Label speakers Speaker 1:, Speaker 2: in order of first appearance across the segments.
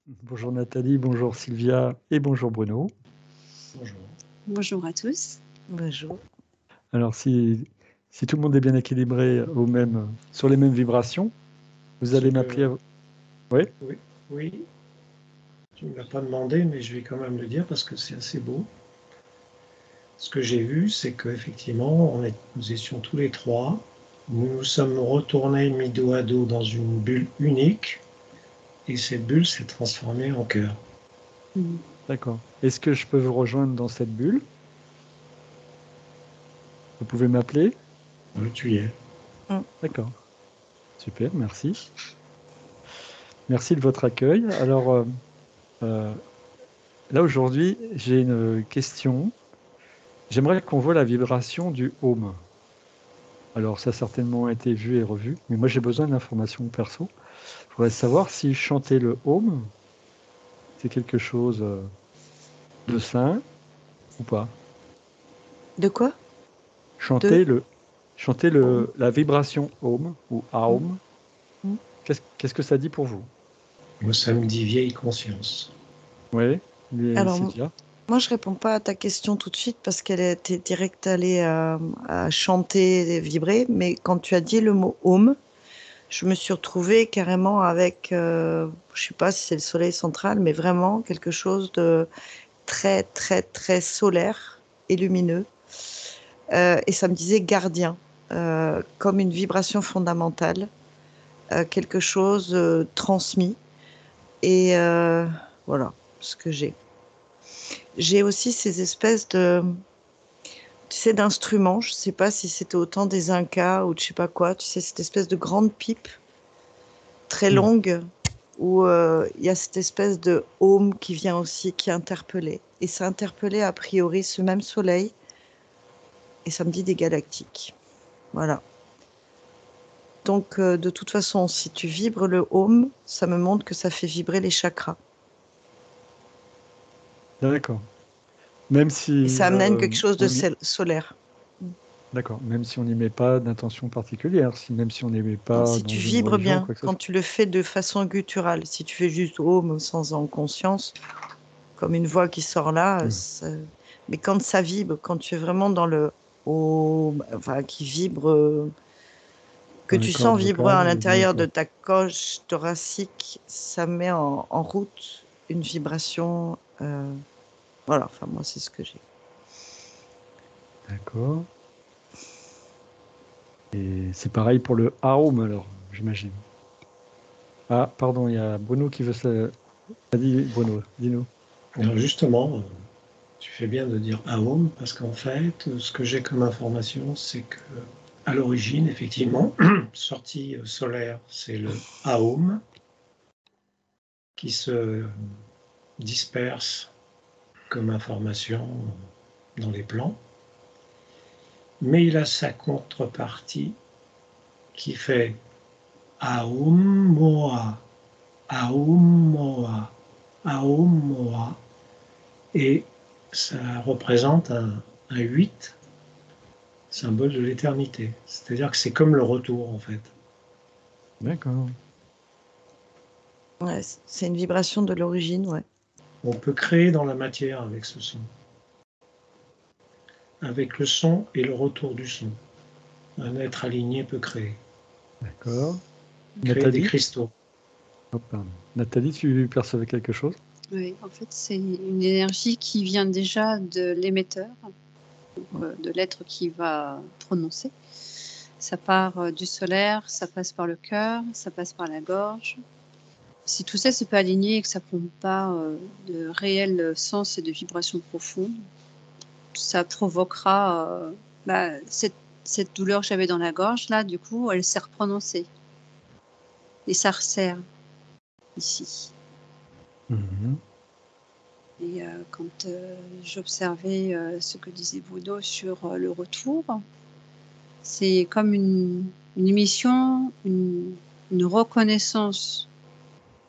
Speaker 1: Bonjour Nathalie, bonjour Sylvia et bonjour Bruno.
Speaker 2: Bonjour.
Speaker 3: Bonjour à tous.
Speaker 4: Bonjour.
Speaker 1: Alors si tout le monde est bien équilibré sur les mêmes vibrations, vous allez m'appeler Oui,
Speaker 2: Oui, tu ne me l'as pas demandé, mais je vais quand même le dire parce que c'est assez beau. Ce que j'ai vu, c'est qu'effectivement, nous étions tous les trois, nous nous sommes retournés mis dos à dos dans une bulle unique, et cette bulle s'est transformée en cœur.
Speaker 1: d'accord. Est-ce que je peux vous rejoindre dans cette bulle? Vous pouvez m'appeler?
Speaker 2: Oui, tu y es.
Speaker 1: D'accord. Super, merci. Merci de votre accueil. Alors là aujourd'hui, j'ai une question. J'aimerais qu'on voit la vibration du home. Alors ça a certainement été vu et revu, mais moi j'ai besoin d'informations perso. Je voudrais savoir si chanter le home, c'est quelque chose de sain ou pas.
Speaker 4: De quoi?
Speaker 1: Chanter la vibration home ou aum, qu'est-ce que ça dit pour vous?
Speaker 2: Moi, ça me dit vieille conscience.
Speaker 1: Oui,
Speaker 4: Alors,
Speaker 1: Sylvia?
Speaker 4: moi, je réponds pas à ta question tout de suite parce qu'elle était direct allée à chanter, vibrer. Mais quand tu as dit le mot home, je me suis retrouvée carrément avec, je sais pas si c'est le soleil central, mais vraiment quelque chose de très, très, très solaire et lumineux. Et ça me disait gardien, comme une vibration fondamentale, quelque chose transmis. Et voilà ce que j'ai. J'ai aussi ces espèces de, tu sais, d'instruments. Je sais pas si c'était autant des Incas ou de je sais pas quoi. Tu sais, cette espèce de grande pipe très longue où il y a cette espèce de home qui vient aussi, qui est interpellé. Et ça interpellé a priori ce même soleil. Et ça me dit des galactiques. Voilà. Donc, de toute façon, si tu vibres le home, ça me montre que ça fait vibrer les chakras.
Speaker 1: D'accord. Même si...
Speaker 4: Et ça amène quelque chose de solaire.
Speaker 1: D'accord, même si on n'y met pas d'intention particulière, même si on n'y met pas
Speaker 4: Si
Speaker 1: dans
Speaker 4: tu
Speaker 1: une
Speaker 4: vibres
Speaker 1: religion,
Speaker 4: bien,
Speaker 1: quoi que ce
Speaker 4: quand
Speaker 1: soit.
Speaker 4: tu le fais de façon gutturale, si tu fais juste home sans en conscience, comme une voix qui sort là, mais quand ça vibre, quand tu es vraiment dans le home, enfin qui vibre, que
Speaker 1: Dans les
Speaker 4: tu sens
Speaker 1: cordes
Speaker 4: vibrer à
Speaker 1: vocales ou
Speaker 4: l'intérieur de ta cage thoracique, ça met en route une vibration. Voilà, enfin moi c'est ce que j'ai.
Speaker 1: D'accord. Et c'est pareil pour le Aum alors, j'imagine. Ah, pardon, il y a Bruno qui veut ça. Vas-y, Bruno, dis-nous.
Speaker 2: Alors justement, tu fais bien de dire Aum, parce qu'en fait, ce que j'ai comme information, c'est que à l'origine, effectivement, sortie solaire, c'est le Aum qui se disperse comme information dans les plans. Mais il a sa contrepartie qui fait Aum Moa, Aum Moa, Aum Moa, et ça représente un 8, symbole de l'éternité. C'est-à-dire que c'est comme le retour, en fait.
Speaker 1: D'accord.
Speaker 4: Ouais, c'est une vibration de l'origine, ouais.
Speaker 2: On peut créer dans la matière avec ce son. Avec le son et le retour du son. Un être aligné peut créer.
Speaker 1: D'accord.
Speaker 2: Créer des
Speaker 1: Nathalie?
Speaker 2: cristaux.
Speaker 1: Oh, pardon. Nathalie, tu percevais quelque chose?
Speaker 3: Oui, en fait, c'est une énergie qui vient déjà de l'émetteur, de l'être qui va prononcer. Ça part du solaire, ça passe par le cœur, ça passe par la gorge. Si tout ça c'est pas aligné et que ça ne prend pas de réel sens et de vibrations profondes, ça provoquera cette douleur que j'avais dans la gorge, là, du coup, elle s'est reprononcée. Et ça resserre ici. Et quand j'observais ce que disait Bruno sur le retour, c'est comme une émission, une reconnaissance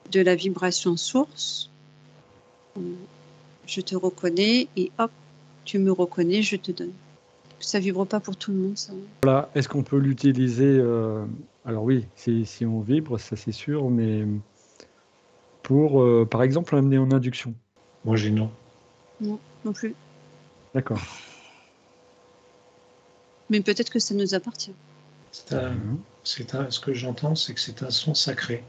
Speaker 3: de la vibration source. Je te reconnais et hop, tu me reconnais, je te donne. Ça vibre pas pour tout le monde, ça.
Speaker 1: Voilà, est-ce qu'on peut l'utiliser alors oui, si on vibre, ça c'est sûr, mais pour, par exemple, l'amener en induction?
Speaker 2: Moi, j'ai non.
Speaker 3: Non, non plus.
Speaker 1: D'accord.
Speaker 3: Mais peut-être que ça nous appartient.
Speaker 2: Ce que j'entends, c'est que c'est un son sacré.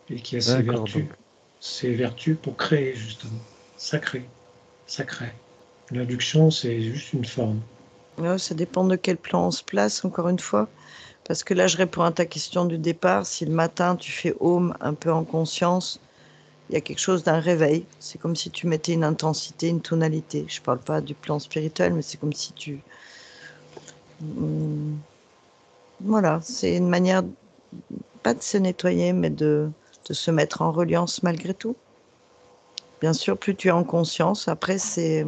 Speaker 2: Et qui a ses
Speaker 1: D'accord,
Speaker 2: vertus.
Speaker 1: donc.
Speaker 2: Ses vertus pour créer, justement. Sacré. Sacré. L'induction, c'est juste une forme.
Speaker 4: Ouais, ça dépend de quel plan on se place, encore une fois. Parce que là, je réponds à ta question du départ. Si le matin, tu fais home un peu en conscience, il y a quelque chose d'un réveil. C'est comme si tu mettais une intensité, une tonalité. Je ne parle pas du plan spirituel, mais c'est comme si tu... Voilà, c'est une manière, pas de se nettoyer, mais de se mettre en reliance malgré tout. Bien sûr, plus tu es en conscience, après, c'est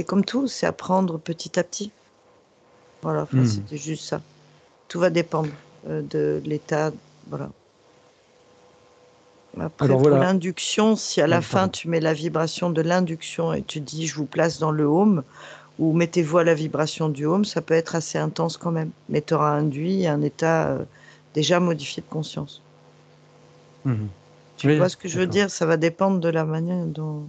Speaker 4: comme tout, c'est apprendre petit à petit. Voilà, enfin, c'était juste ça. Tout va dépendre de l'état, voilà. Après,
Speaker 1: Alors
Speaker 4: pour
Speaker 1: voilà.
Speaker 4: l'induction, si à la
Speaker 1: Ouais,
Speaker 4: fin
Speaker 1: pardon.
Speaker 4: tu mets la vibration de l'induction et tu dis je vous place dans le home, ou mettez-vous à la vibration du home, ça peut être assez intense quand même. Mais tu auras induit un état déjà modifié de conscience. Tu
Speaker 1: Oui,
Speaker 4: vois ce que je veux
Speaker 1: d'accord.
Speaker 4: dire? Ça va dépendre de la manière dont...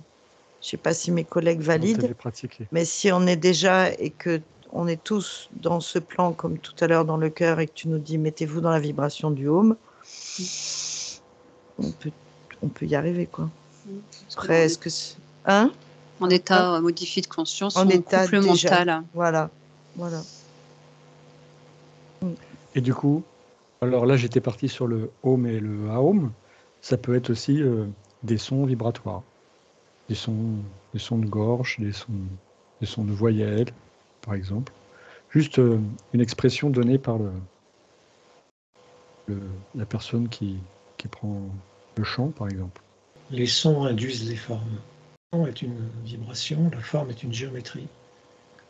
Speaker 4: Je ne sais pas si mes collègues
Speaker 1: Donc, tu
Speaker 4: valident,
Speaker 1: l'as pratiqué.
Speaker 4: mais si on est déjà et que on est tous dans ce plan, comme tout à l'heure dans le cœur, et que tu nous dis mettez-vous dans la vibration du home, on peut y arriver, quoi. Après, est-ce que c'est... Hein?
Speaker 3: En état modifié de conscience,
Speaker 4: En
Speaker 3: on
Speaker 4: état
Speaker 3: coupe le
Speaker 4: déjà.
Speaker 3: mental.
Speaker 4: Voilà.
Speaker 1: Et du coup, alors là, j'étais parti sur le home et le aum. Ça peut être aussi des sons vibratoires, des sons de gorge, des sons de voyelles, par exemple. Juste une expression donnée par la personne qui prend le chant, par exemple.
Speaker 2: Les sons induisent les formes. Le son est une vibration, la forme est une géométrie.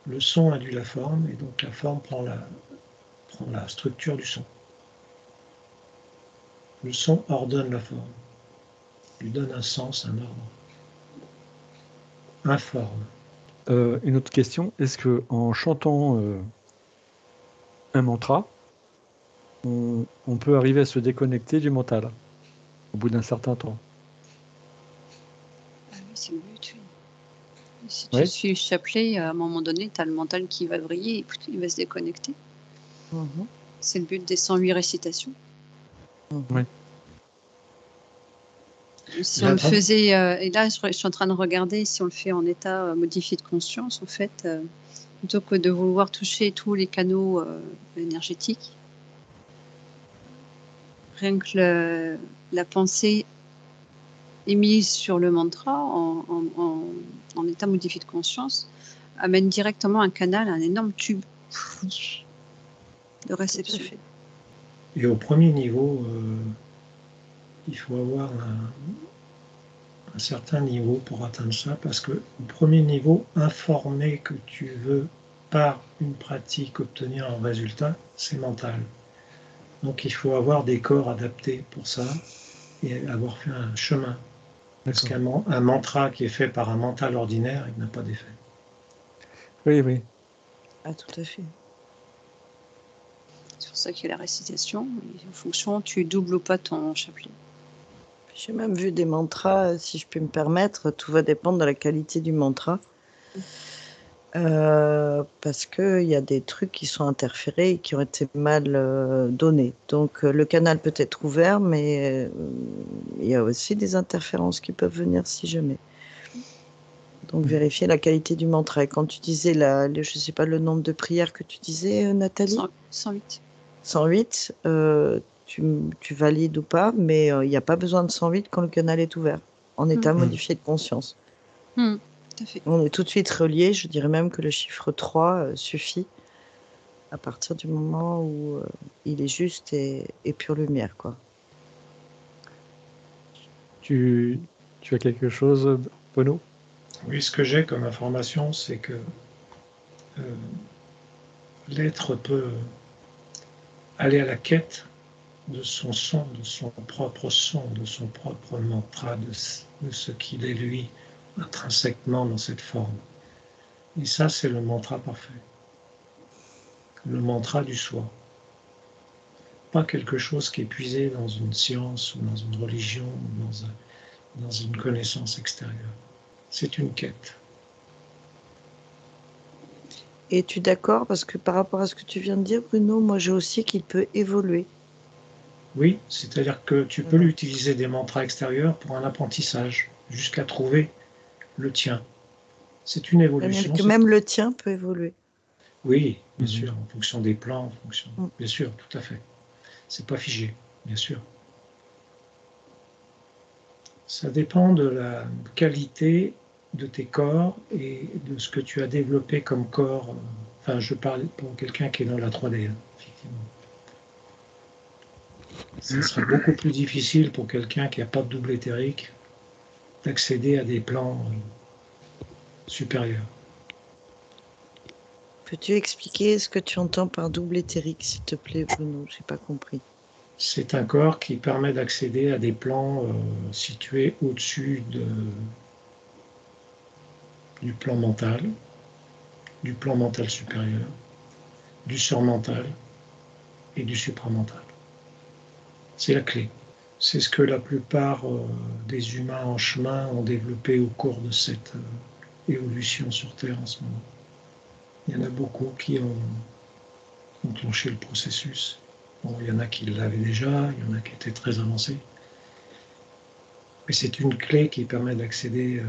Speaker 2: Le son induit la forme, et donc la forme prend la structure du son. Le son ordonne la forme, lui donne un sens, un ordre. Informe.
Speaker 1: Une autre question, est-ce que en chantant un mantra, on peut arriver à se déconnecter du mental au bout d'un certain temps?
Speaker 3: Ah oui, c'est le but, oui. Si tu
Speaker 1: Oui.
Speaker 3: suis le chapelet, à un moment donné, tu as le mental qui va vriller et il va se déconnecter. C'est le but des 108 récitations.
Speaker 1: Oui.
Speaker 3: Si on le faisait, et là je suis en train de regarder, si on le fait en état modifié de conscience, en fait, plutôt que de vouloir toucher tous les canaux énergétiques, rien que la pensée émise sur le mantra en état modifié de conscience amène directement un canal, un énorme tube de réception.
Speaker 2: Et au premier niveau, il faut avoir un certain niveau pour atteindre ça, parce que au premier niveau, informer que tu veux par une pratique obtenir un résultat, c'est mental. Donc il faut avoir des corps adaptés pour ça et avoir fait un chemin. Parce qu'un mantra qui est fait par un mental ordinaire, il n'a pas d'effet.
Speaker 1: Oui, oui.
Speaker 4: Ah, tout à fait.
Speaker 3: C'est pour ça qu'il y a la récitation. Et en fonction, tu doubles ou pas ton chapelet.
Speaker 4: J'ai même vu des mantras, si je peux me permettre, tout va dépendre de la qualité du mantra. Parce qu'il y a des trucs qui sont interférés et qui ont été mal donnés. Donc le canal peut être ouvert, mais il y a aussi des interférences qui peuvent venir si jamais. Donc vérifier la qualité du mantra. Et quand tu disais, je ne sais pas le nombre de prières que tu disais, Nathalie?
Speaker 3: 108.
Speaker 4: 108, tu valides ou pas, mais il n'y a pas besoin de 108 quand le canal est ouvert, en état modifié de conscience.
Speaker 3: Tout à fait.
Speaker 4: On est tout de suite relié, je dirais même que le chiffre 3 suffit à partir du moment où il est juste et pure lumière, quoi.
Speaker 1: Tu as quelque chose, Bono?
Speaker 2: Oui, ce que j'ai comme information, c'est que l'être peut aller à la quête de son son, de son propre mantra, de ce qu'il est lui, intrinsèquement dans cette forme. Et ça, c'est le mantra parfait. Le mantra du soi. pas quelque chose qui est puisé dans une science ou dans une religion ou dans une connaissance extérieure. C'est une quête.
Speaker 4: Es-tu d'accord? Parce que par rapport à ce que tu viens de dire, Bruno, moi j'ai aussi qu'il peut évoluer.
Speaker 2: Oui, c'est-à-dire que tu peux utiliser des mantras extérieurs pour un apprentissage, jusqu'à trouver le tien. C'est une évolution.
Speaker 4: Que même le tien peut évoluer.
Speaker 2: Oui, bien sûr, en fonction des plans, en fonction.
Speaker 4: Mm.
Speaker 2: Bien sûr, tout à fait. C'est pas figé, bien sûr. Ça dépend de la qualité de tes corps et de ce que tu as développé comme corps. Enfin, je parle pour quelqu'un qui est dans la 3D, hein, effectivement. Ce sera beaucoup plus difficile pour quelqu'un qui n'a pas de double éthérique d'accéder à des plans supérieurs.
Speaker 4: Peux-tu expliquer ce que tu entends par double éthérique, s'il te plaît, Bruno? J'ai pas compris.
Speaker 2: C'est un corps qui permet d'accéder à des plans situés au-dessus du plan mental supérieur, du surmental et du supramental. C'est la clé. C'est ce que la plupart des humains en chemin ont développé au cours de cette évolution sur Terre en ce moment. Il y en a beaucoup qui ont enclenché le processus. Bon, il y en a qui l'avaient déjà, il y en a qui étaient très avancés. Mais c'est une clé qui permet d'accéder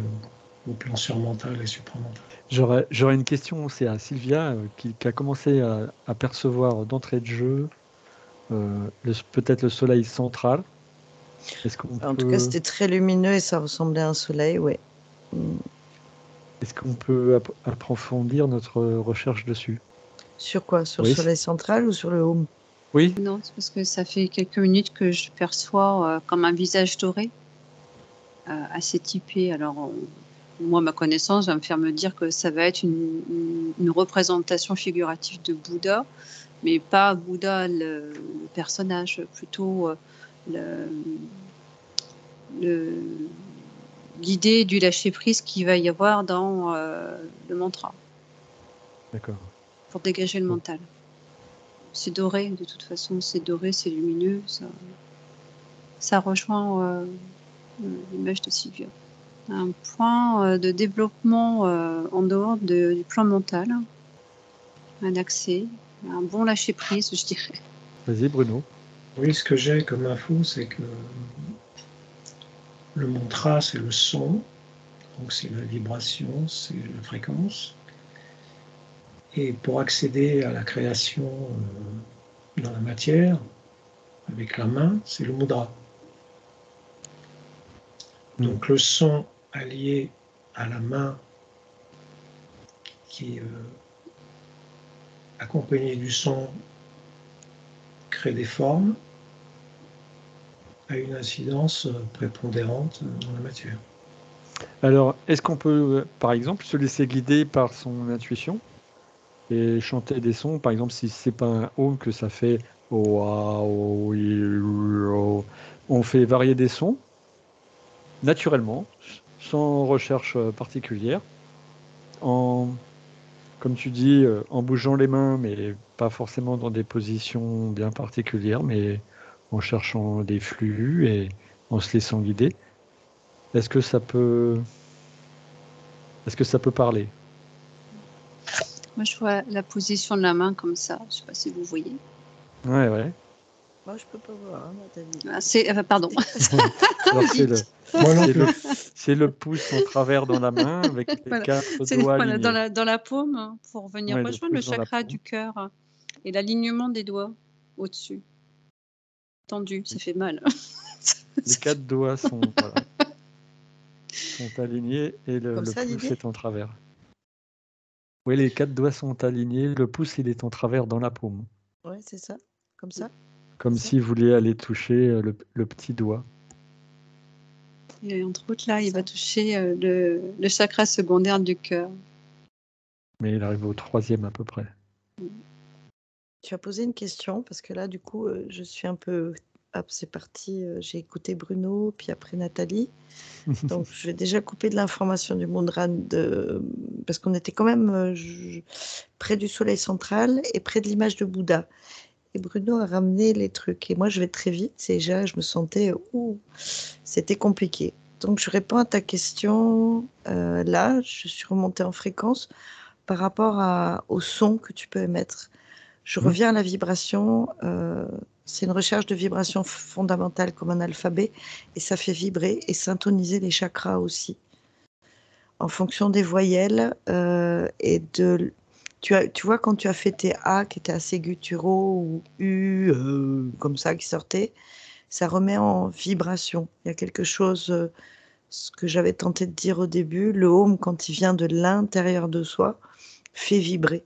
Speaker 2: au plan surmental et supramental.
Speaker 1: J'aurais une question, c'est à Sylvia qui a commencé à percevoir d'entrée de jeu peut-être le soleil central.
Speaker 4: En tout cas, c'était très lumineux et ça ressemblait à un soleil, oui.
Speaker 1: Est-ce qu'on peut approfondir notre recherche dessus?
Speaker 4: Sur quoi? Sur le soleil central ou sur le home?
Speaker 1: Oui.
Speaker 3: Non, c'est parce que ça fait quelques minutes que je perçois comme un visage doré, assez typé. Alors, moi, ma connaissance va me faire me dire que ça va être une représentation figurative de Bouddha, mais pas Bouddha le personnage, plutôt l'idée du lâcher-prise qu'il va y avoir dans le mantra.
Speaker 1: D'accord.
Speaker 3: Pour dégager le mental. C'est doré, de toute façon, c'est doré, c'est lumineux, ça rejoint l'image de Sylvia. Un point de développement en dehors du plan mental, un accès, un bon lâcher-prise, je dirais.
Speaker 1: Vas-y, Bruno.
Speaker 2: Oui, ce que j'ai comme info, c'est que le mantra, c'est le son, donc c'est la vibration, c'est la fréquence. Et pour accéder à la création dans la matière, avec la main, c'est le mudra. Donc le son allié à la main qui est accompagné du son crée des formes, a une incidence prépondérante dans la matière.
Speaker 1: Alors, est-ce qu'on peut, par exemple, se laisser guider par son intuition et chanter des sons? Par exemple, si c'est pas un home que ça fait on fait varier des sons naturellement, sans recherche particulière, comme tu dis, en bougeant les mains, mais pas forcément dans des positions bien particulières, mais en cherchant des flux et en se laissant guider. Est-ce que ça peut parler?
Speaker 3: Moi, je vois la position de la main comme ça. Je ne sais pas si vous voyez.
Speaker 1: Ouais, ouais.
Speaker 4: Moi, je peux pas voir, hein, Nathalie.
Speaker 3: Pardon.
Speaker 1: Alors, c'est le pouce en travers dans la main avec les
Speaker 3: Voilà.
Speaker 1: 4 doigts alignés.
Speaker 3: Dans la paume, hein, pour venir rejoindre le chakra du cœur et l'alignement des doigts au-dessus. Tendu, ça fait mal.
Speaker 1: Les 4 doigts sont alignés et le pouce est en travers. Oui, les 4 doigts sont alignés, le pouce il est en travers dans la paume.
Speaker 4: Ouais, c'est ça, comme ça.
Speaker 1: Comme si vous vouliez aller toucher le petit doigt.
Speaker 3: Et entre autres, là, il va toucher le chakra secondaire du cœur.
Speaker 1: Mais il arrive au 3e à peu près.
Speaker 4: Tu as posé une question, parce que là, du coup, je suis un peu... Hop, c'est parti, j'ai écouté Bruno, puis après Nathalie. Donc, je vais déjà couper de l'information du Mudra, parce qu'on était quand même près du soleil central et près de l'image de Bouddha. et Bruno a ramené les trucs. Et moi, je vais très vite. Déjà, je me sentais, c'était compliqué. Donc, je réponds à ta question. Là, je suis remontée en fréquence par rapport au son que tu peux émettre. Je reviens à la vibration. C'est une recherche de vibration fondamentale comme un alphabet. Et ça fait vibrer et syntoniser les chakras aussi. En fonction des voyelles et de... Tu vois, quand tu as fait tes A qui étaient assez gutturaux ou U, comme ça, qui sortaient, ça remet en vibration. Il y a quelque chose, ce que j'avais tenté de dire au début, le home, quand il vient de l'intérieur de soi, fait vibrer.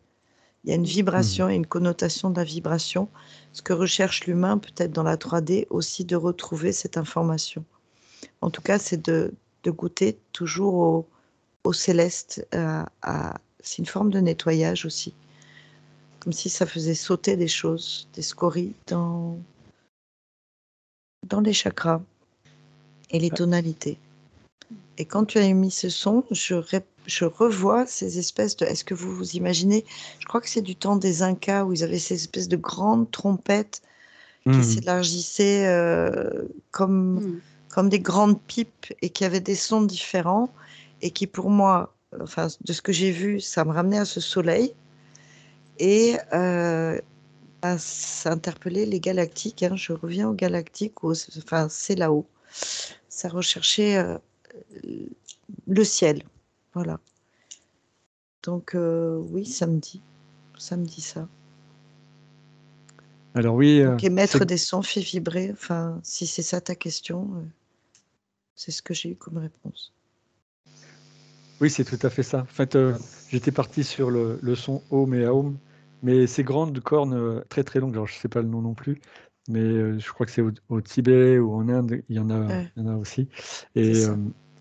Speaker 4: Il y a une vibration et une connotation de la vibration. Ce que recherche l'humain, peut-être dans la 3D, aussi de retrouver cette information. En tout cas, c'est de goûter toujours au céleste. C'est une forme de nettoyage aussi. Comme si ça faisait sauter des choses, des scories dans les chakras et les tonalités. Et quand tu as émis ce son, je revois ces espèces de... Est-ce que vous vous imaginez? Je crois que c'est du temps des Incas où ils avaient ces espèces de grandes trompettes qui s'élargissaient comme des grandes pipes et qui avaient des sons différents et qui, pour moi, enfin, de ce que j'ai vu, ça me ramenait à ce soleil et ça interpellait les galactiques. Hein. Je reviens aux galactiques, enfin, c'est là-haut. Ça recherchait le ciel. Voilà. Donc, oui, ça me dit ça.
Speaker 1: Alors oui,
Speaker 4: Donc, émettre des sons fait vibrer. Enfin, si c'est ça ta question, c'est ce que j'ai eu comme réponse.
Speaker 1: oui, c'est tout à fait ça. En fait, j'étais parti sur le son home et aum, mais ces grandes cornes très très longues, alors je ne sais pas le nom non plus, mais je crois que c'est au Tibet ou en Inde, il y en a aussi. Et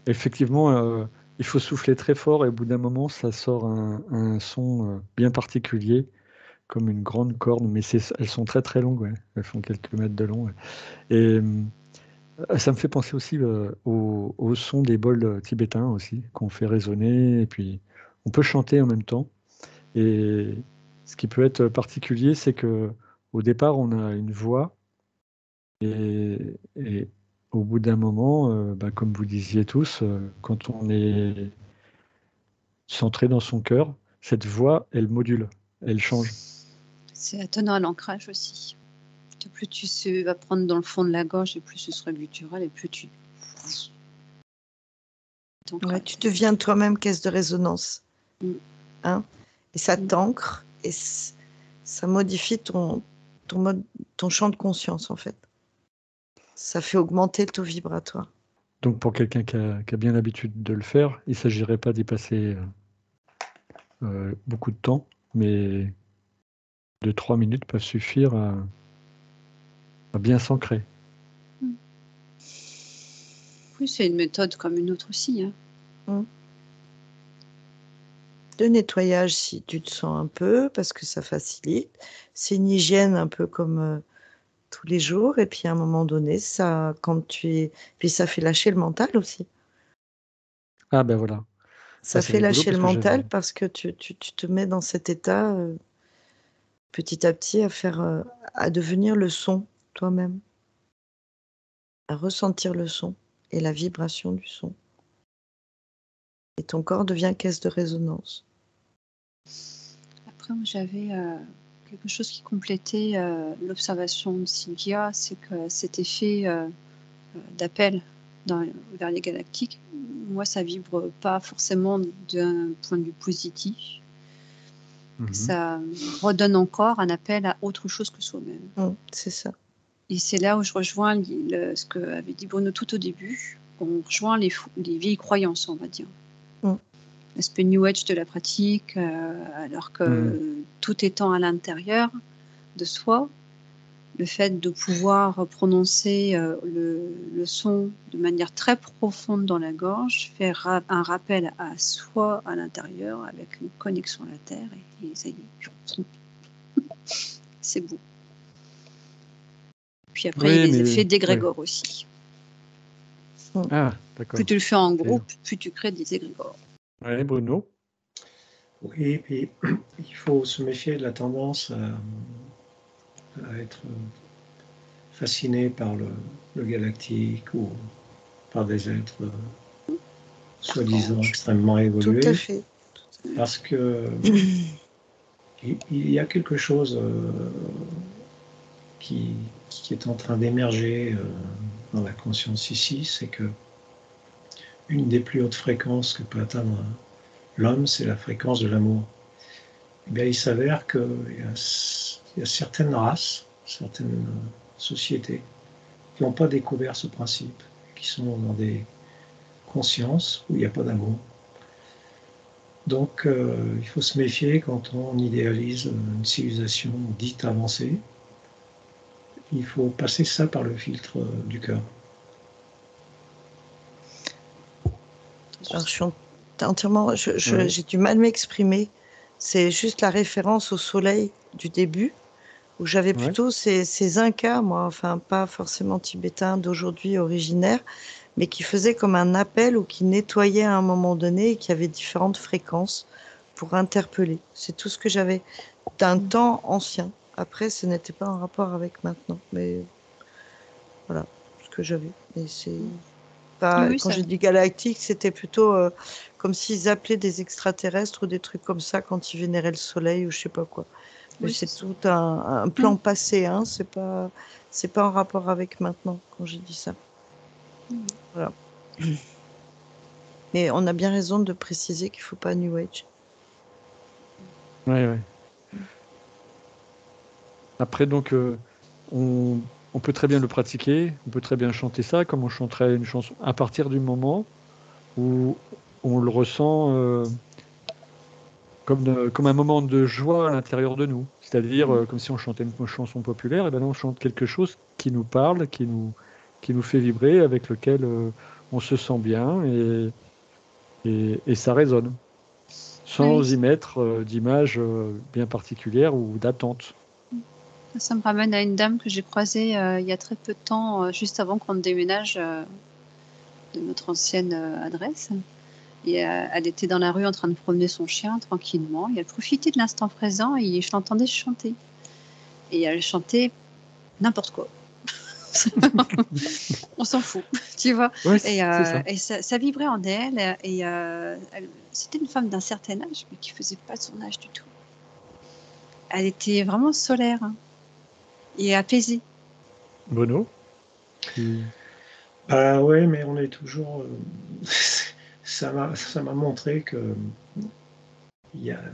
Speaker 1: effectivement, il faut souffler très fort et au bout d'un moment, ça sort un son bien particulier, comme une grande corne, mais elles sont très très longues, ouais. Elles font quelques mètres de long. Ouais. Et ça me fait penser aussi au son des bols tibétains aussi, qu'on fait résonner, et puis on peut chanter en même temps. Et ce qui peut être particulier, c'est que au départ, on a une voix, et au bout d'un moment, comme vous disiez tous, quand on est centré dans son cœur, cette voix, elle module, elle change.
Speaker 3: C'est attenant à l'ancrage aussi. Plus tu vas prendre dans le fond de la gorge, et plus ce sera guttural, et plus tu...
Speaker 4: Ouais, tu deviens toi-même caisse de résonance. Hein, et ça t'ancre, et ça modifie ton champ de conscience, en fait. Ça fait augmenter le taux vibratoire.
Speaker 1: Donc pour quelqu'un qui a bien l'habitude de le faire, il ne s'agirait pas d'y passer beaucoup de temps, mais 2-3 minutes peuvent suffire à bien s'ancrer.
Speaker 3: Oui, c'est une méthode comme une autre aussi. Hein.
Speaker 4: De nettoyage si tu te sens un peu, parce que ça facilite. C'est une hygiène un peu comme tous les jours, et puis à un moment donné, puis ça fait lâcher le mental aussi.
Speaker 1: Ah ben voilà.
Speaker 4: Ça fait lâcher le mental
Speaker 1: j'avais...
Speaker 4: parce que tu te mets dans cet état petit à petit à devenir le son toi-même, à ressentir le son et la vibration du son. Et ton corps devient caisse de résonance.
Speaker 3: Après, j'avais quelque chose qui complétait l'observation de Cynthia, c'est que cet effet d'appel vers les galactiques, moi, ça vibre pas forcément d'un point de vue positif. Ça redonne encore un appel à autre chose que soi-même.
Speaker 4: C'est ça.
Speaker 3: Et c'est là où je rejoins ce que avait dit Bruno tout au début. On rejoint les vieilles croyances, on va dire. L'aspect New Age de la pratique, alors que tout étant à l'intérieur de soi, le fait de pouvoir prononcer le son de manière très profonde dans la gorge fait un rappel à soi à l'intérieur avec une connexion à la terre et ça y est, c'est beau. Puis après, il y a les effets d'égrégore aussi.
Speaker 1: Ah, d'accord.
Speaker 3: Plus tu le fais en groupe, plus tu crées des égrégores.
Speaker 1: Oui, Bruno.
Speaker 2: Oui, puis il faut se méfier de la tendance à être fasciné par le galactique ou par des êtres soi-disant extrêmement
Speaker 4: Tout à
Speaker 2: évolués,
Speaker 4: fait.
Speaker 2: parce que il y a quelque chose qui est en train d'émerger dans la conscience ici, c'est que une des plus hautes fréquences que peut atteindre l'homme, c'est la fréquence de l'amour. Eh bien, il s'avère qu'il y a certaines races, certaines sociétés qui n'ont pas découvert ce principe, qui sont dans des consciences où il n'y a pas d'amour. Donc, il faut se méfier quand on idéalise une civilisation dite avancée. Il faut passer ça par le filtre du cœur.
Speaker 4: Alors, je suis entièrement.
Speaker 1: Ouais.
Speaker 4: J'ai du mal à m'exprimer. C'est juste la référence au soleil du début, où j'avais
Speaker 1: Ouais.
Speaker 4: plutôt ces Incas, moi, enfin, pas forcément tibétains d'aujourd'hui originaires, mais qui faisaient comme un appel ou qui nettoyaient à un moment donné et qui avaient différentes fréquences pour interpeller. C'est tout ce que j'avais d'un temps ancien. Après, ce n'était pas en rapport avec maintenant, mais voilà ce que j'avais. Et c'est pas,
Speaker 3: Oui,
Speaker 4: quand
Speaker 3: ça.
Speaker 4: j'ai dit galactique, c'était plutôt comme s'ils appelaient des extraterrestres ou des trucs comme ça quand ils vénéraient le soleil ou je sais pas quoi. Mais
Speaker 3: Oui,
Speaker 4: c'est
Speaker 3: c'est ça.
Speaker 4: tout un plan passé, hein. C'est pas en rapport avec maintenant quand j'ai dit ça. Voilà. Mais on a bien raison de préciser qu'il faut pas New Age.
Speaker 1: Ouais, ouais. Après, donc, on peut très bien le pratiquer, on peut très bien chanter ça comme on chanterait une chanson, à partir du moment où on le ressent comme un moment de joie à l'intérieur de nous. C'est-à-dire, comme si on chantait une chanson populaire, et ben là, on chante quelque chose qui nous parle, qui nous fait vibrer, avec lequel on se sent bien, et ça résonne, sans y
Speaker 3: Oui,
Speaker 1: mettre d'image bien particulière ou d'attente.
Speaker 3: ça me ramène à une dame que j'ai croisée il y a très peu de temps, juste avant qu'on déménage de notre ancienne adresse. Et elle était dans la rue en train de promener son chien tranquillement. Et elle profitait de l'instant présent et je l'entendais chanter. Et elle chantait n'importe quoi. On s'en fout, tu vois.
Speaker 1: Ouais,
Speaker 3: Et,
Speaker 1: c'est ça.
Speaker 3: et ça vibrait en elle. Et c'était une femme d'un certain âge, mais qui faisait pas son âge du tout. Elle était vraiment solaire hein, et apaisée.
Speaker 1: Bruno,
Speaker 2: Ah ouais, mais on est toujours. Ça m'a montré que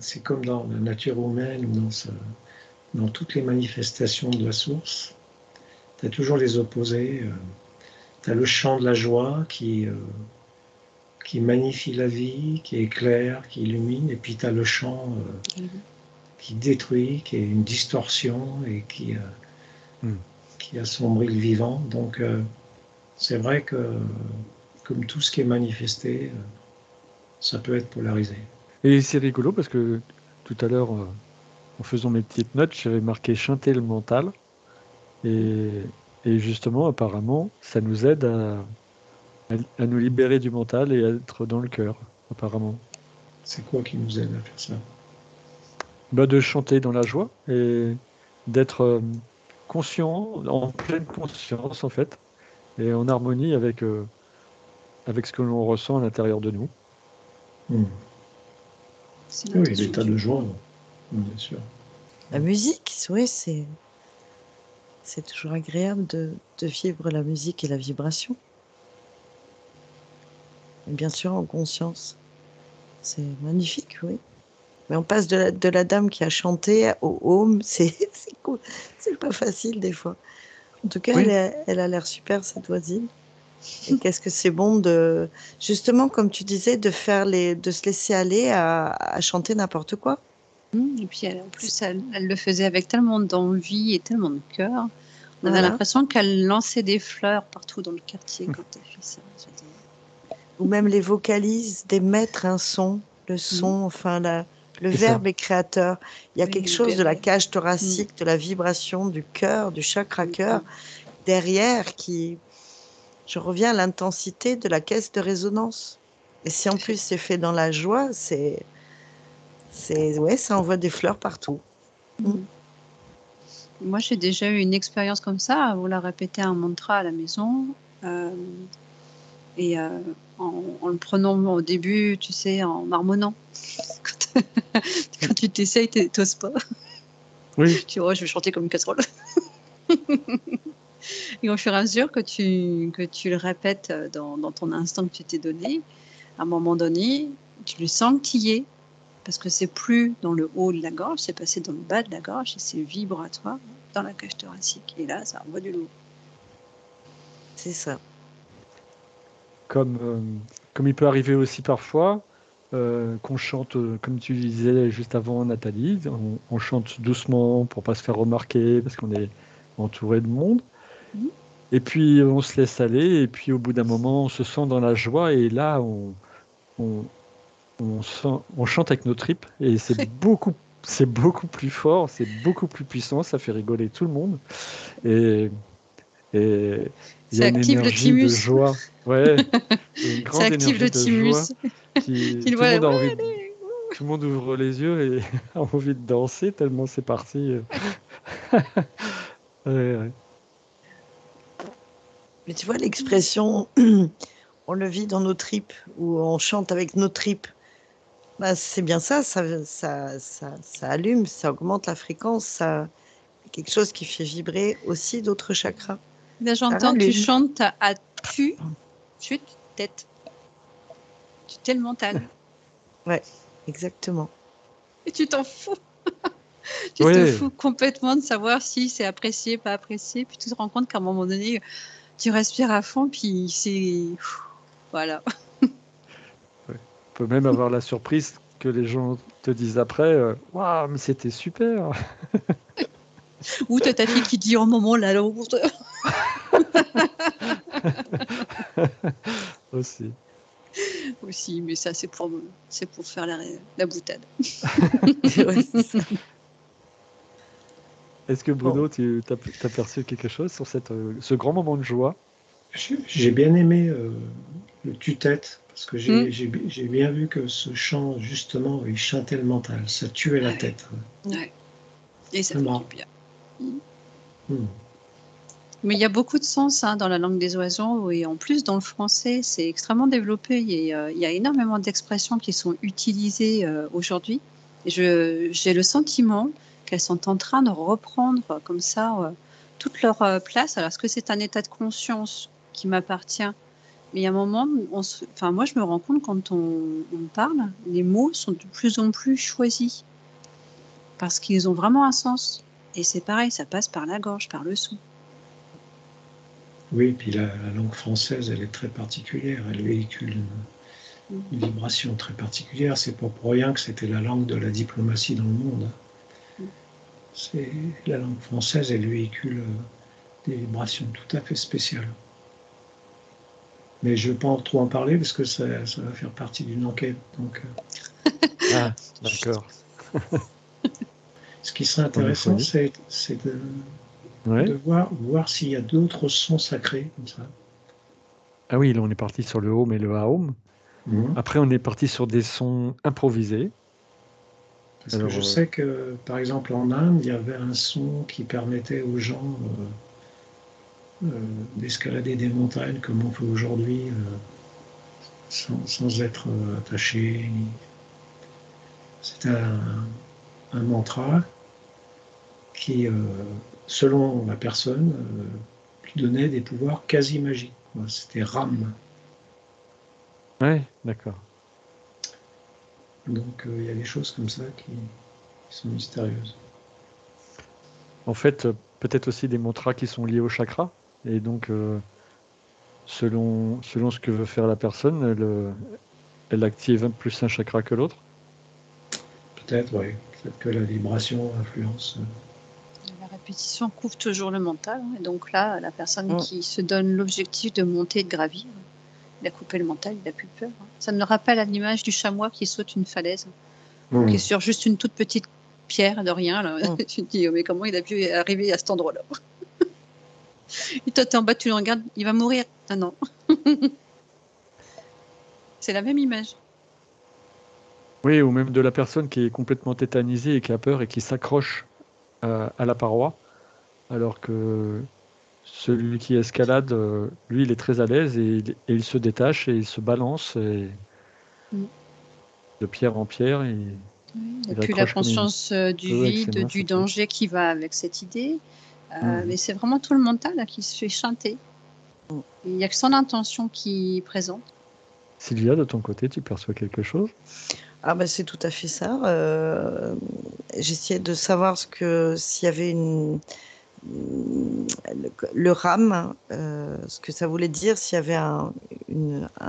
Speaker 2: c'est comme dans la nature humaine ou dans toutes les manifestations de la source. Tu as toujours les opposés. Tu as le chant de la joie qui magnifie la vie, qui éclaire, qui illumine, et puis tu as le chant qui détruit, qui est une distorsion et qui assombrit le vivant. Donc c'est vrai que comme tout ce qui est manifesté, ça peut être polarisé.
Speaker 1: Et c'est rigolo parce que tout à l'heure, en faisant mes petites notes, j'avais marqué chanter le mental. Et, et justement, apparemment, ça nous aide à nous libérer du mental et à être dans le cœur, apparemment.
Speaker 2: C'est quoi qui nous aide à faire ça?
Speaker 1: Bah, de chanter dans la joie et d'être conscient, en pleine conscience, en fait, et en harmonie avec ce que l'on ressent à l'intérieur de nous.
Speaker 3: C'est
Speaker 2: Oui,
Speaker 3: l'intention
Speaker 2: l'état
Speaker 3: du
Speaker 2: de
Speaker 3: jour.
Speaker 2: joie, bien sûr.
Speaker 4: La musique, oui, c'est toujours agréable de vivre la musique et la vibration. Et bien sûr, en conscience. C'est magnifique, oui. Mais on passe de la dame qui a chanté au home, c'est cool. C'est pas facile des fois. En tout cas,
Speaker 1: Oui,
Speaker 4: elle a l'air super, cette voisine. Et qu'est-ce que c'est bon justement, comme tu disais, de se laisser aller à chanter n'importe quoi.
Speaker 3: Et puis en plus, elle le faisait avec tellement d'envie et tellement de cœur. On avait
Speaker 4: Voilà.
Speaker 3: l'impression qu'elle lançait des fleurs partout dans le quartier quand elle fait ça.
Speaker 4: Ou même les vocalises, d'émettre un son, le son, enfin, le
Speaker 1: c'est ça.
Speaker 4: verbe est créateur. Il y a
Speaker 3: Oui,
Speaker 4: quelque chose de la
Speaker 3: libérée.
Speaker 4: cage thoracique, de la vibration du cœur, du chakra cœur, derrière je reviens à l'intensité de la caisse de résonance. Et si en plus c'est fait dans la joie, ouais, ça envoie des fleurs partout.
Speaker 3: Mm. Moi, j'ai déjà eu une expérience comme ça, à vouloir répéter un mantra à la maison. Et en le prenant au début, tu sais, en marmonnant. Quand tu t'essayes, t'oses pas.
Speaker 1: Oui,
Speaker 3: Tu dis, oh, je vais chanter comme une casserole. Et au fur et à mesure que tu le répètes dans ton instant que tu t'es donné, à un moment donné, tu le sens que tu y es. Parce que c'est plus dans le haut de la gorge, c'est passé dans le bas de la gorge et c'est vibratoire dans la cage thoracique. Et là, ça envoie du lourd.
Speaker 4: C'est ça.
Speaker 1: comme il peut arriver aussi parfois qu'on chante, comme tu disais juste avant, Nathalie, on chante doucement pour pas se faire remarquer parce qu'on est entouré de monde.
Speaker 3: Mhm.
Speaker 1: Et puis on se laisse aller, et puis au bout d'un moment, on se sent dans la joie, et là, on, on chante avec nos tripes, et c'est beaucoup plus fort, c'est beaucoup plus puissant, ça fait rigoler tout le monde, et et il y
Speaker 3: Ça
Speaker 1: a une
Speaker 3: active le
Speaker 1: énergie de
Speaker 3: thymus.
Speaker 1: joie, ouais, une
Speaker 3: Ça
Speaker 1: grande
Speaker 3: active
Speaker 1: énergie
Speaker 3: le
Speaker 1: de joie
Speaker 3: thymus.
Speaker 1: qui,
Speaker 3: Tu le
Speaker 1: tout le
Speaker 3: vois,
Speaker 1: monde a
Speaker 3: ouais,
Speaker 1: envie de,
Speaker 3: allez.
Speaker 1: tout le monde ouvre les yeux et a envie de danser tellement c'est parti. Ouais, ouais.
Speaker 4: Mais tu vois, l'expression on le vit dans nos tripes ou on chante avec nos tripes, bah, c'est bien ça, ça allume, ça augmente la fréquence, ça quelque chose qui fait vibrer aussi d'autres chakras.
Speaker 3: Là,
Speaker 4: Ça
Speaker 3: j'entends, tu
Speaker 4: rallume.
Speaker 3: chantes à tu, chute, tête. Tu t'es le mental.
Speaker 4: Ouais, exactement.
Speaker 3: Et tu t'en fous. Tu te
Speaker 1: Ouais,
Speaker 3: fous complètement de savoir si c'est apprécié, pas apprécié. Puis tu te rends compte qu'à un moment donné, tu respires à fond, puis c'est. Voilà.
Speaker 1: on peut même avoir la surprise que les gens te disent après, waouh, mais c'était super
Speaker 3: Ou t'as ta fille qui dit, oh maman, la lourde.
Speaker 1: aussi.
Speaker 3: Aussi, mais ça, c'est pour faire la boutade.
Speaker 4: Ouais, c'est ça.
Speaker 1: Est-ce que
Speaker 4: Bon,
Speaker 1: Bruno, tu as perçu quelque chose sur ce grand moment de joie?
Speaker 2: J'ai bien aimé le tue-tête, parce que
Speaker 3: Hmm.
Speaker 2: j'ai bien vu que ce chant, justement, il chantait le mental, ça tuait la tête.
Speaker 3: Ouais. Et ça fait
Speaker 2: Vraiment.
Speaker 3: du bien.
Speaker 2: Hmm.
Speaker 3: Mais il y a beaucoup de sens dans la langue des oiseaux et en plus dans le français, c'est extrêmement développé. Il y a énormément d'expressions qui sont utilisées aujourd'hui. Et j'ai le sentiment qu'elles sont en train de reprendre comme ça toute leur place. Alors, est-ce que c'est un état de conscience qui m'appartient? Mais il y a un moment, enfin, moi je me rends compte quand on parle, les mots sont de plus en plus choisis parce qu'ils ont vraiment un sens. Et c'est pareil, ça passe par la gorge, par le son.
Speaker 2: Oui, puis la langue française, elle est très particulière, elle véhicule une vibration très particulière. C'est pas pour rien que c'était la langue de la diplomatie dans le monde. C'est la langue française, elle véhicule des vibrations tout à fait spéciales. Mais je ne vais pas trop en parler parce que ça va faire partie d'une enquête. Donc,
Speaker 1: Ah, d'accord.
Speaker 2: ce qui serait
Speaker 1: On est
Speaker 2: intéressant,
Speaker 1: foyer.
Speaker 2: c'est de
Speaker 1: Ouais.
Speaker 2: voir s'il y a d'autres sons sacrés comme ça.
Speaker 1: Ah oui, là on est parti sur le home et le aum.
Speaker 2: Mhm.
Speaker 1: Après, on est parti sur des sons improvisés.
Speaker 2: Parce que
Speaker 1: Alors,
Speaker 2: je sais que, par exemple, en Inde, il y avait un son qui permettait aux gens d'escalader des montagnes comme on fait aujourd'hui, sans être attaché. C'était un mantra qui, selon la personne, lui donnait des pouvoirs quasi magiques. C'était Ram.
Speaker 1: ouais, d'accord.
Speaker 2: Donc il y a des choses comme ça qui sont mystérieuses.
Speaker 1: En fait, peut-être aussi des mantras qui sont liés au chakra. Et donc, selon ce que veut faire la personne, elle active plus un chakra que l'autre.
Speaker 2: Peut-être, oui. Peut-être que la vibration influence.
Speaker 3: La répétition couvre toujours le mental. Et donc là, la personne
Speaker 4: Mm.
Speaker 3: qui se donne l'objectif de monter et de gravir, il a coupé le mental, il n'a plus peur. Ça me rappelle à l'image du chamois qui saute une falaise, qui est sur juste une toute petite pierre de rien. Là. Tu te dis, oh, mais comment il a pu arriver à cet endroit-là? Et toi, tu es en bas, tu le regardes, il va mourir. Ah non. C'est la même image.
Speaker 1: Oui, ou même de la personne qui est complètement tétanisée et qui a peur et qui s'accroche à la paroi. alors que celui qui escalade, lui, il est très à l'aise et il se détache et il se balance et
Speaker 3: Mm.
Speaker 1: de pierre en pierre,
Speaker 3: Oui, il a
Speaker 1: il
Speaker 3: plus la
Speaker 1: accroche comme il
Speaker 3: conscience du
Speaker 1: peut avec ses
Speaker 3: vide,
Speaker 1: mains,
Speaker 3: du
Speaker 1: c'est cool.
Speaker 3: danger qui va avec cette idée.
Speaker 1: Mhm.
Speaker 3: Mais c'est vraiment tout le mental là, qui se fait chanter. Il n'y a que son intention qui est présente.
Speaker 1: Sylvia, de ton côté, tu perçois quelque chose?
Speaker 4: Ah ben c'est tout à fait ça. J'essayais de savoir s'il y avait le RAM, ce que ça voulait dire, s'il y avait un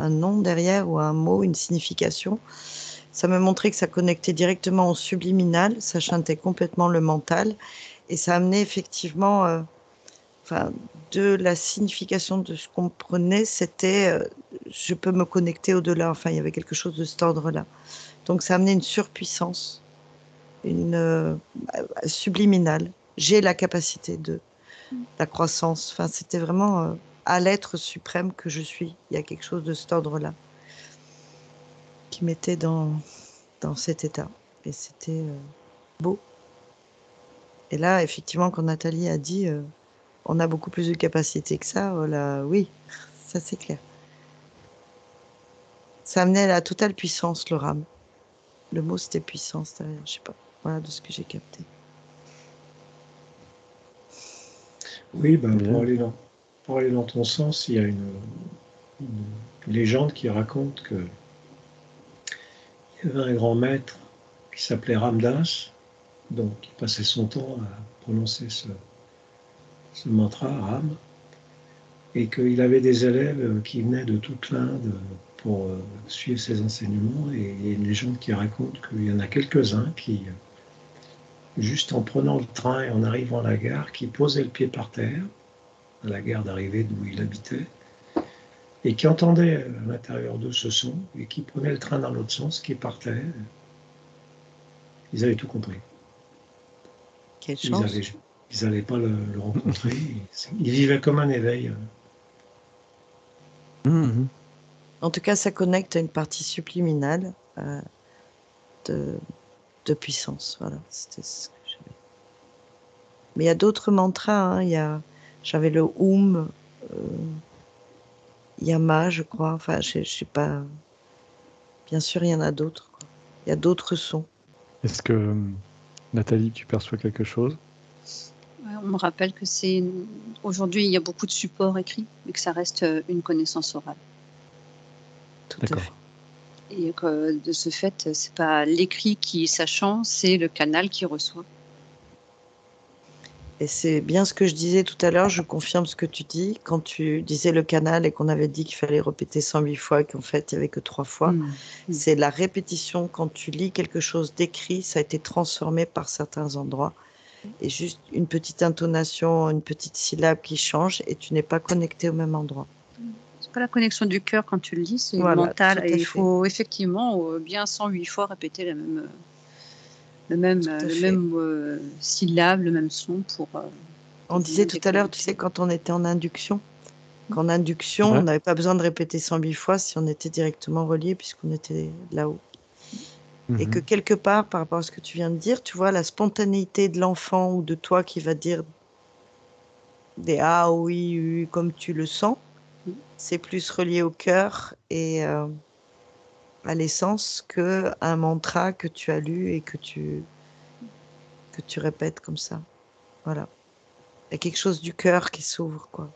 Speaker 4: nom derrière ou un mot, une signification. Ça me montrait que ça connectait directement au subliminal, ça chantait complètement le mental et ça amenait effectivement, enfin, de la signification de ce qu'on prenait, c'était je peux me connecter au-delà. Enfin, il y avait quelque chose de cet ordre-là. Donc ça amenait une surpuissance, une subliminale. J'ai la capacité de la croissance. Enfin, c'était vraiment à l'être suprême que je suis. Il y a quelque chose de cet ordre-là qui m'était dans cet état. Et c'était beau. Et là, effectivement, quand Nathalie a dit on a beaucoup plus de capacité que ça, voilà, oui, ça c'est clair. Ça amenait la totale puissance, le RAM. Le mot, c'était puissance derrière, je sais pas. Voilà de ce que j'ai capté.
Speaker 2: Oui, ben,
Speaker 1: Bien.
Speaker 2: pour aller dans ton sens, il y a une légende qui raconte qu'il y avait un grand maître qui s'appelait Ramdas, donc il passait son temps à prononcer ce mantra Ram, et qu'il avait des élèves qui venaient de toute l'Inde pour suivre ses enseignements, et il y a une légende qui raconte qu'il y en a quelques-uns qui, juste en prenant le train et en arrivant à la gare, qui posaient le pied par terre, à la gare d'arrivée d'où il habitait, et qui entendaient à l'intérieur d'eux ce son, et qui prenaient le train dans l'autre sens, qui partaient. Ils avaient tout compris.
Speaker 4: Quelle
Speaker 2: Ils
Speaker 4: chance.
Speaker 2: n'allaient pas le rencontrer. Ils vivaient comme un éveil.
Speaker 1: Mhm.
Speaker 4: En tout cas, ça connecte à une partie subliminale de, de puissance. Voilà, c'était ce que j'avais. Mais il y a d'autres mantras. Hein. J'avais le Yama, je crois. Enfin, je sais pas. Bien sûr, il y en a d'autres, quoi. Il y a d'autres sons.
Speaker 1: Est-ce que, Nathalie, tu perçois quelque chose?
Speaker 3: Ouais, on me rappelle que aujourd'hui, il y a beaucoup de supports écrits, mais que ça reste une connaissance orale.
Speaker 4: Tout à fait.
Speaker 1: D'accord.
Speaker 3: Et que de ce fait, c'est pas l'écrit qui est sachant, c'est le canal qui reçoit.
Speaker 4: Et c'est bien ce que je disais tout à l'heure, je confirme ce que tu dis. Quand tu disais le canal et qu'on avait dit qu'il fallait répéter 108 fois, qu'en fait, il n'y avait que 3 fois, c'est la répétition. Quand tu lis quelque chose d'écrit, ça a été transformé par certains endroits. Et juste une petite intonation, une petite syllabe qui change et tu n'es pas connecté au même endroit.
Speaker 3: C'est pas la connexion du cœur quand tu le lis, c'est
Speaker 4: Voilà,
Speaker 3: mental.
Speaker 4: tout à
Speaker 3: Et il
Speaker 4: fait.
Speaker 3: faut effectivement bien 108 fois répéter le même syllabe, le même son pour.
Speaker 4: On disait tout à l'heure, tu sais, quand on était en induction, qu'en induction, on
Speaker 1: Ouais.
Speaker 4: n'avait pas besoin de répéter 108 fois si on était directement relié puisqu'on était là-haut. Et que
Speaker 1: Mhm.
Speaker 4: quelque part, par rapport à ce que tu viens de dire, tu vois, la spontanéité de l'enfant ou de toi qui va dire des ah oui, oui, comme tu le sens, c'est plus relié au cœur et à l'essence que un mantra que tu as lu et que tu répètes comme ça. Voilà. Il y a quelque chose du cœur qui s'ouvre, quoi.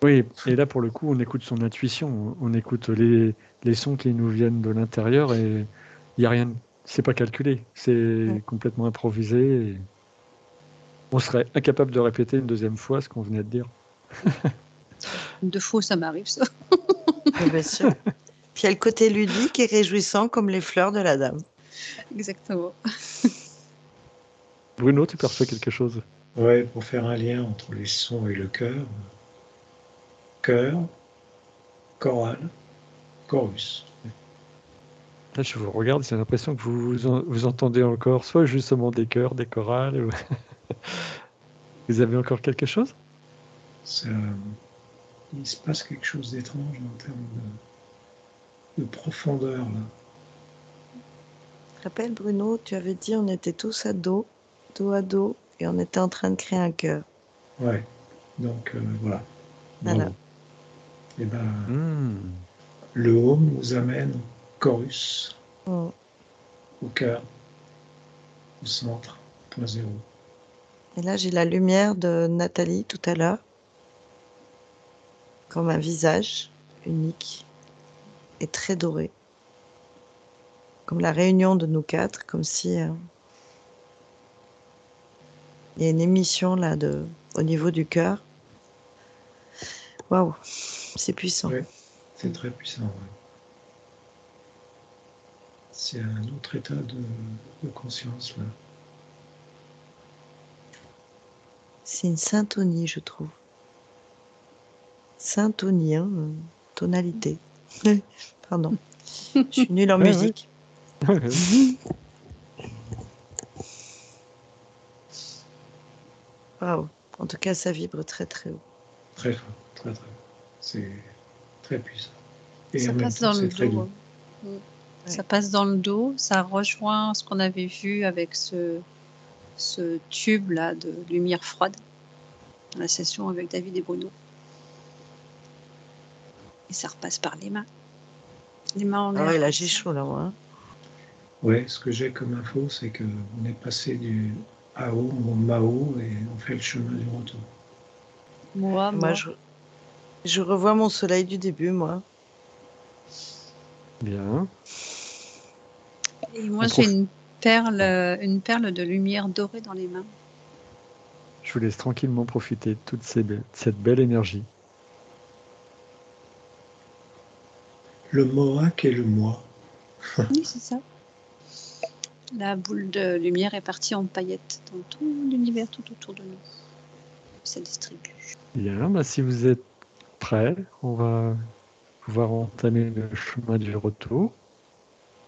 Speaker 1: Oui, et là, pour le coup, on écoute son intuition. On écoute les sons qui nous viennent de l'intérieur et il n'y a rien, c'est pas calculé.
Speaker 4: Ouais.
Speaker 1: C'est complètement improvisé. Et on serait incapable de répéter une deuxième fois ce qu'on venait de dire.
Speaker 3: De faux, ça m'arrive ça.
Speaker 4: Mais bien sûr. Puis il y a le côté ludique et réjouissant comme les fleurs de la dame.
Speaker 3: Exactement.
Speaker 1: Bruno, tu perçois quelque chose?
Speaker 2: Ouais, pour faire un lien entre les sons et le cœur. Cœur, chorale, chorus.
Speaker 1: Là, je vous regarde, j'ai l'impression que vous entendez encore soit justement des chœurs, des chorales. Vous avez encore quelque chose?
Speaker 2: Ça, il se passe quelque chose d'étrange en termes de profondeur. Là.
Speaker 4: Tu te rappelles, Bruno, tu avais dit on était tous dos à dos, et on était en train de créer un cœur.
Speaker 2: Ouais. Donc voilà.
Speaker 4: Voilà.
Speaker 2: Bravo. Et ben,
Speaker 1: Hmm.
Speaker 2: le home nous amène au chorus,
Speaker 4: Mm.
Speaker 2: au cœur, au centre, point zéro.
Speaker 4: Et là, j'ai la lumière de Nathalie tout à l'heure, comme un visage unique et très doré. Comme la réunion de nous quatre, comme si il y a une émission là au niveau du cœur. Waouh, c'est puissant.
Speaker 2: Oui, c'est très puissant. Ouais. C'est un autre état de conscience là.
Speaker 4: C'est une syntonie, je trouve. Syntonie, hein, tonalité. Pardon, je suis nulle en
Speaker 1: Ouais,
Speaker 4: musique.
Speaker 1: ouais.
Speaker 4: Waouh, en tout cas, ça vibre très très haut.
Speaker 2: Très fort, très très. C'est très puissant. Et
Speaker 3: Ça
Speaker 2: en même
Speaker 3: passe
Speaker 2: temps,
Speaker 3: dans le
Speaker 2: c'est très doux.
Speaker 3: dos. Ça passe dans le dos, ça rejoint ce qu'on avait vu avec ce tube là de lumière froide, dans la session avec David et Bruno. Et ça repasse par les mains. Les mains en
Speaker 4: Ah
Speaker 3: l'air.
Speaker 4: ouais, là,
Speaker 3: comme
Speaker 4: j'ai
Speaker 3: ça.
Speaker 4: chaud là, moi. Hein.
Speaker 2: Ouais, ce que j'ai comme info, c'est qu'on est passé du AO au Mao et on fait le chemin du retour.
Speaker 3: Moi.
Speaker 4: Je revois mon soleil du début, moi.
Speaker 1: Bien.
Speaker 3: Et moi,
Speaker 1: On
Speaker 3: j'ai
Speaker 1: profite.
Speaker 3: une perle de lumière dorée dans les mains.
Speaker 1: Je vous laisse tranquillement profiter de toute cette belle énergie.
Speaker 2: Le Mohawk et le moi.
Speaker 3: Oui, c'est ça. La boule de lumière est partie en paillettes dans tout l'univers, tout autour de nous. Ça distribue.
Speaker 1: Bien, bah, si vous êtes prêts, on va pouvoir entamer le chemin du retour.